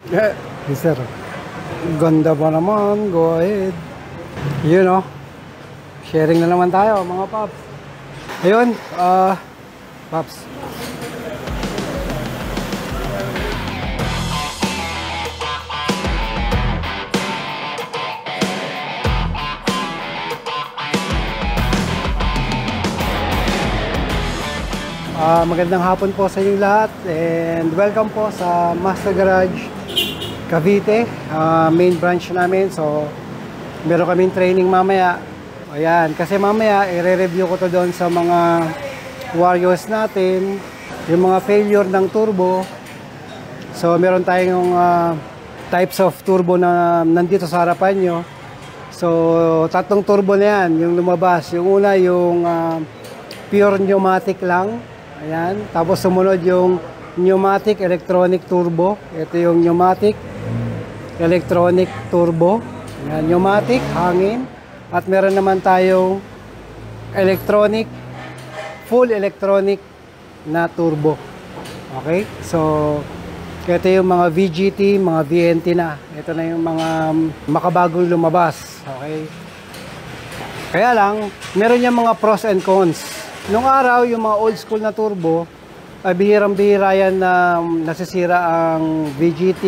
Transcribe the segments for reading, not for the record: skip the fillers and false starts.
Yes, sir. Ganda pa naman. Go ahead. You know, sharing na naman tayo, mga paps. Ayun, paps. Magandang hapon po sa inyo lahat and welcome po sa Master Garage Cavite, main branch namin. So meron kaming training mamaya. Ayan, kasi mamaya i-review ko to doon sa mga warriors natin, yung mga failure ng turbo. So meron tayong types of turbo na nandito sa harapan nyo. So tatlong turbo na yan yung lumabas. Yung una yung pure pneumatic lang. Ayan, tapos sumunod yung pneumatic electronic turbo. Ito yung pneumatic electronic turbo. Ayan, pneumatic, hangin. At meron naman tayong electronic, full electronic na turbo. Okay, so ito yung mga VGT, mga VNT na. Ito na yung mga makabagong lumabas. Okay, kaya lang, meron yung mga pros and cons. Nung araw, yung mga old school na turbo, ay bihirang-bihira yan na nasisira ang VGT,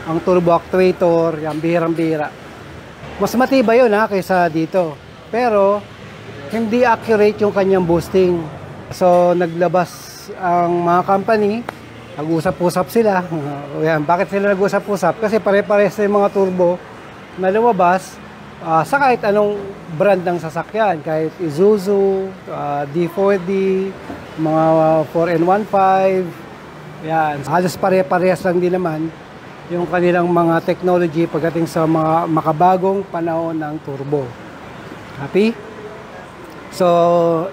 ang turbo actuator, yan, bihirang-bihira. Mas matibay yun kaysa dito. Pero, hindi accurate yung kanyang boosting. So, naglabas ang mga company, nag-usap-usap sila. Yan, bakit sila nag-usap-usap? Kasi pare-pares na yung mga turbo na lumabas, sa kahit anong brand ng sasakyan, kahit Isuzu, D4D, mga 4N15, yan, halos pare-parehas lang din naman yung kanilang mga technology pagdating sa mga makabagong panahon ng turbo. Happy? So,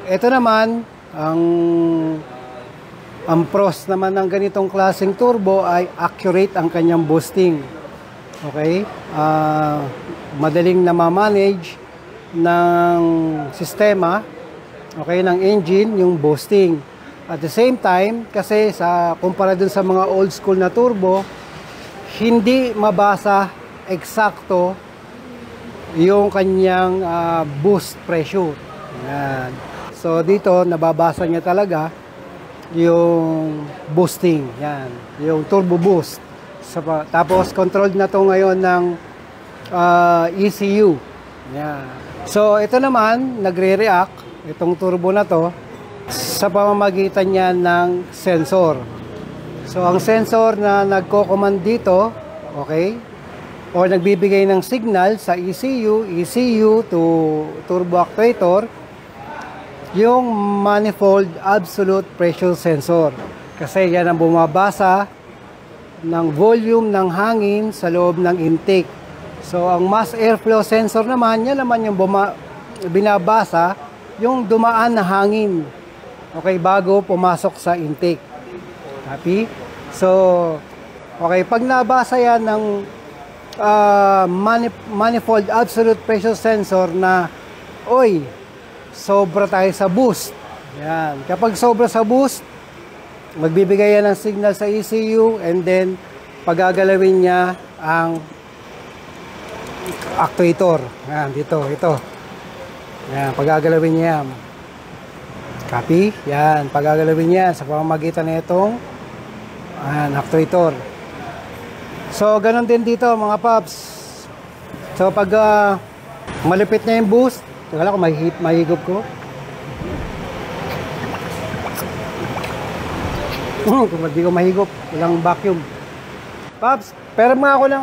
ito naman, ang pros naman ng ganitong klaseng turbo ay accurate ang kanyang boosting. Okay? Madaling na ma-manage ng sistema, okay, ng engine, yung boosting. At the same time, kasi kumpara dun sa mga old school na turbo, hindi mabasa eksakto yung kanyang boost pressure. Yan. So dito, nababasa niya talaga yung boosting. Yan. Yung turbo boost. Tapos controlled na to ngayon ng ECU. Yeah. So ito naman nagre-react itong turbo na to sa pamamagitan niya ng sensor. So ang sensor na nagko-command dito, okay, or nagbibigay ng signal sa ECU to turbo actuator, yung manifold absolute pressure sensor. Kasi yan ang bumabasa ng volume ng hangin sa loob ng intake. So, ang mass airflow sensor naman, yan naman yung binabasa yung dumaan na hangin. Okay, bago pumasok sa intake. Happy? So, okay, pag nabasa yan ng manifold absolute pressure sensor na, oy, sobra tayo sa boost. Yan. Kapag sobra sa boost, magbibigay yan ng signal sa ECU and then pagagalawin niya ang actuator. Yan, dito, ito. Yan, pagagalawin niya yan. Copy? Yan, pagagalawin niya sa pamamagitan na itong actuator. So, ganun din dito mga paps. So, pag malipit na yung boost, wala ko, mahigop ko. Kung hindi ko mahigop, walang vacuum. Paps, pero mga ako ng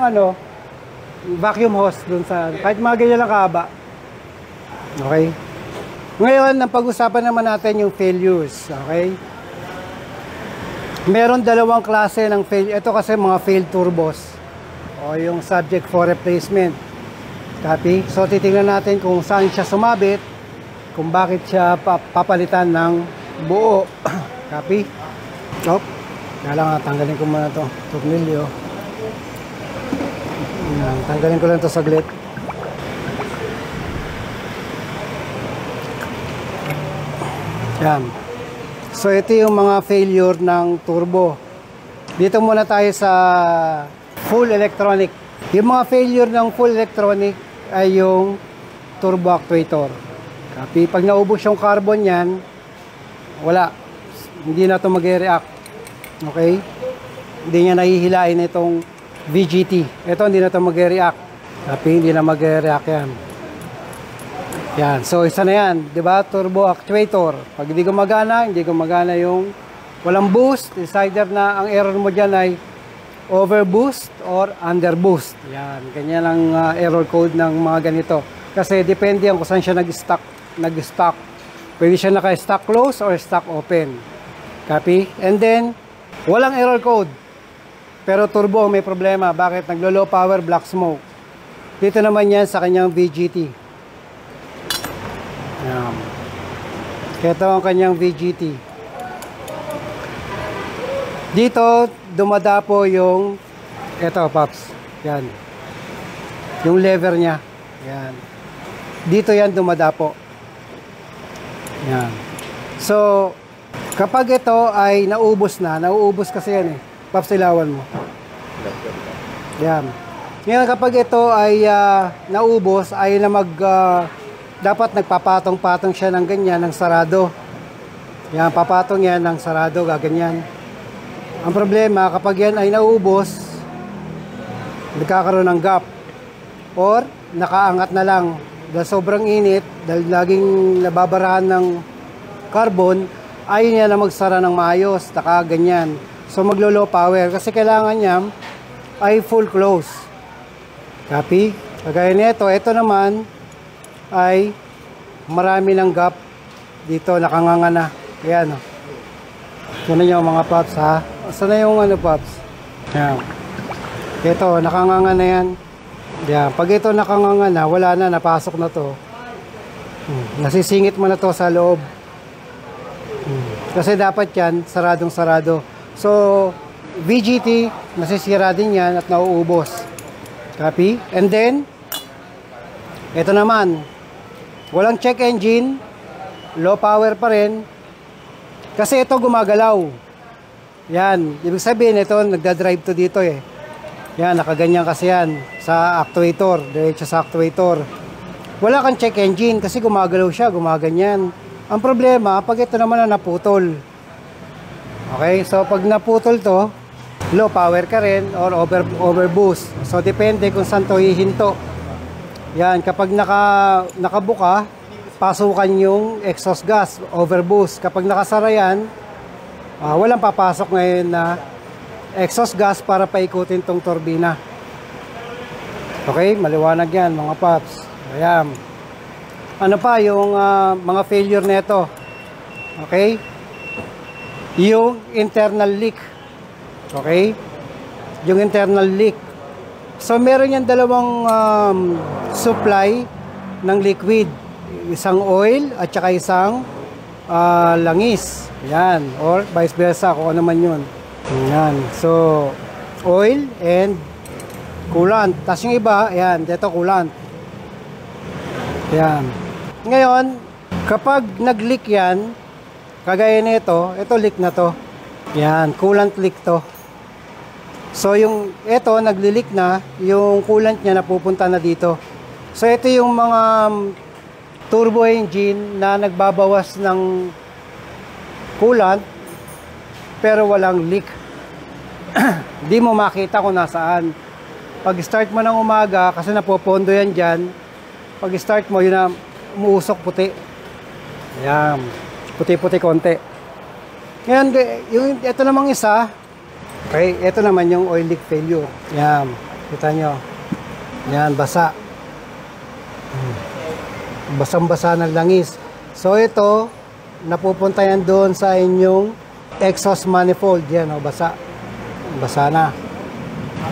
vacuum hose dun sa, kahit mga ganyan lang kahaba. Okay? Ngayon, ang pag-usapan naman natin yung failures. Okay? Meron dalawang klase ng failure. Ito kasi mga failed turbos. O yung subject for replacement. Copy? So, titingnan natin kung saan siya sumabit, kung bakit siya papalitan ng buo. Copy? Hop. Kaya tanggalin ko muna ito. Tornilyo. Yan, tanggalin ko lang ito saglit. Yan. So ito yung mga failure ng turbo. Dito muna tayo sa full electronic. Yung mga failure ng full electronic ay yung turbo actuator. Copy. Pag naubos yung carbon yan, wala. Hindi na ito mag-react. Okay? Hindi niya nahihilain itong VGT. Ito hindi na ito mag-react. Copy. Hindi na mag-react yan. Yan. So, isa na yan. Diba? Turbo actuator. Pag hindi gumagana yung walang boost. It's either na ang error mo dyan ay overboost or underboost. Yan. Ganyan ang error code ng mga ganito. Kasi depende yan kung saan siya nag-stock. Pwede siya naka-stock close or stock open. Copy? And then, walang error code. Pero turbo may problema. Bakit? Naglo-low power, black smoke. Dito naman yan sa kanyang VGT. Yan. Ito ang kanyang VGT. Dito, dumadapo yung ito, Pops. Yan. Yung lever niya. Yan. Dito yan dumadapo. Yan. So, kapag ito ay nauubos nauubos kasi yan eh. Pops, ilawan mo. Yan. Ngayon, kapag ito ay naubos, ay na dapat nagpapatong-patong siya ng ganyan, ng sarado. Yan, papatong yan ng sarado, gaganyan. Ang problema, kapag yan ay naubos, nagkakaroon ng gap. Or, nakaangat na lang. Dahil sobrang init, dahil laging nababarahan ng carbon, ayaw niya na magsara ng maayos, ganyan. So, maglo-low power. Kasi kailangan niya ay full close. Copy? Kagaya nito, ito naman, ay marami ng gap dito, nakanganga na. Ayan, oh. Yan yung mga Pops, ha? Saan na yung Pops? Ayan. Ito, nakanganga na yan. Ayan. Pag ito nakanganga na, wala na, napasok na to. Nasisingit mo na to sa loob. Kasi dapat yan, saradong sarado. So, VGT, nasisira din yan at nauubos. Copy? And then, ito naman, walang check engine, low power pa rin, kasi ito gumagalaw. Yan, ibig sabihin ito, nagdadrive to dito eh. Yan, nakaganyan kasi yan sa actuator, diretso sa actuator. Wala kang check engine kasi gumagalaw siya, gumaganyan. Ang problema, pag ito naman na naputol. Okay, so pag naputol to, low power ka rin or overboost. So depende kung saan to hihinto. Yan, kapag nakabuka, pasukan yung exhaust gas, overboost. Kapag nakasara yan, walang papasok ngayon na exhaust gas para paikutin tong turbina. Okay, maliwanag yan mga Pops. Ayan. Ano pa yung mga failure nito? Okay? Yung internal leak. Okay? Yung internal leak. So, meron yan dalawang supply ng liquid. Isang oil at saka isang langis. Yan. Or vice versa, kung ano man yun. Yan. So, oil and coolant. Tapos yung iba, yan. Dito coolant. Yan. Ngayon, kapag nag-leak yan, kagaya nito, ito leak na to. Yan. Coolant leak to. So, yung ito, nagli-leak na, yung coolant niya napupunta na dito. So, ito yung mga turbo engine na nagbabawas ng coolant, pero walang leak. Di mo makita kung nasaan. Pag start mo ng umaga, kasi napopondo yan dyan, pag start mo, yun na umuusok puti. Ayan. Puti-puti konti. Ngayon, ito namang isa, okay, ito naman yung oil leak failure. Yan, kita nyo. Yan, basa. Basang-basa ng langis. So ito, napupunta yan doon sa inyong exhaust manifold. Yan, o, basa. Basa na.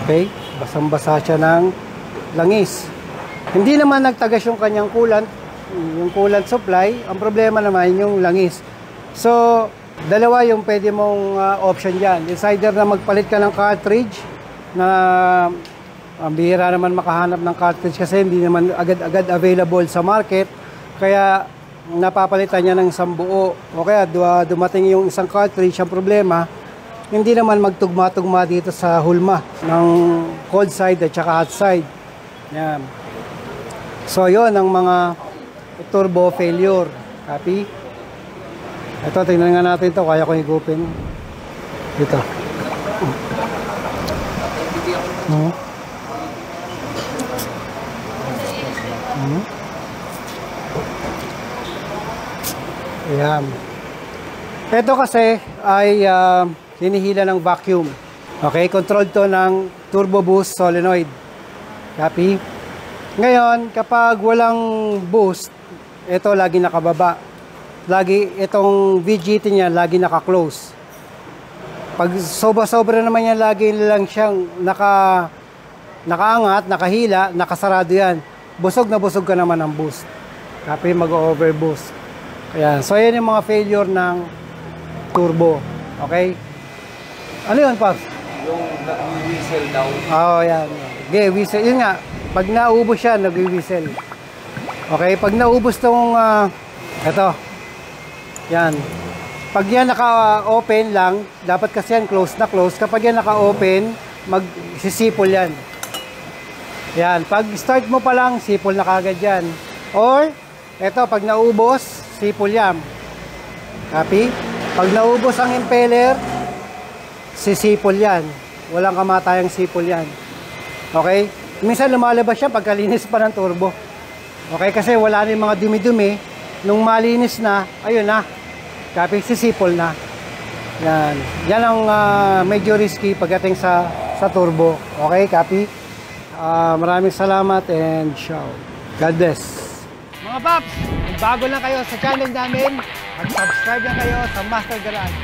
Okay, basang-basa siya ng langis. Hindi naman nagtagas yung kanyang coolant supply. Ang problema naman yung langis. So, dalawa yung pwede mong option dyan. It's either na magpalit ka ng cartridge na ang bihira naman makahanap ng cartridge kasi hindi naman agad-agad available sa market. Kaya napapalitan niya ng isang buo. O kaya dumating yung isang cartridge. Ang problema, hindi naman magtugma-tugma dito sa hulma ng cold side at saka hot side. Yan. So, yon ang mga turbo failure. Copy? Ito, tingnan nga natin ito. Kaya ko higupin. Dito. Ayan. Ito kasi ay hinihila ng vacuum. Okay, control to ng turbo boost solenoid. Copy? Ngayon, kapag walang boost, ito lagi nakababa. Lagi itong VGT niya lagi naka-close. Pag sobra-sobra naman yan, lagi lang siyang nakaangat, nakahila, nakasarado yan. Busog na busog ka naman ng boost. Copy? Mag-overboost. Ayan. So, yan yung mga failure ng turbo. Okay? Ano yun, Pops? Yung nag-whistle daw. Oo, yan. Okay, whistle. Yun nga. Pag naubos siya, nag-whistle. Okay? Pag naubos tong, ito. Yan. Pag yan naka-open lang, dapat kasi yan close na close. Kapag yan naka-open, magsisipol yan. Yan. Pag start mo pa lang, sipol na kagad yan. Or, ito, pag naubos, sipol yan. Copy? Pag naubos ang impeller, sisipol yan. Walang kamatayang sipol yan. Okay? Minsan lumalabas siya pagkalinis pa ng turbo. Okay? Kasi wala na yung mga dumi-dumi. Nung malinis na, ayun na. Copy? Sisipol na. Yan. Yan ang medyo risky pagdating sa turbo. Okay? Copy? Maraming salamat and ciao. God bless. Mga paps, kung bago lang kayo sa channel namin, mag-subscribe lang kayo sa Master Garage.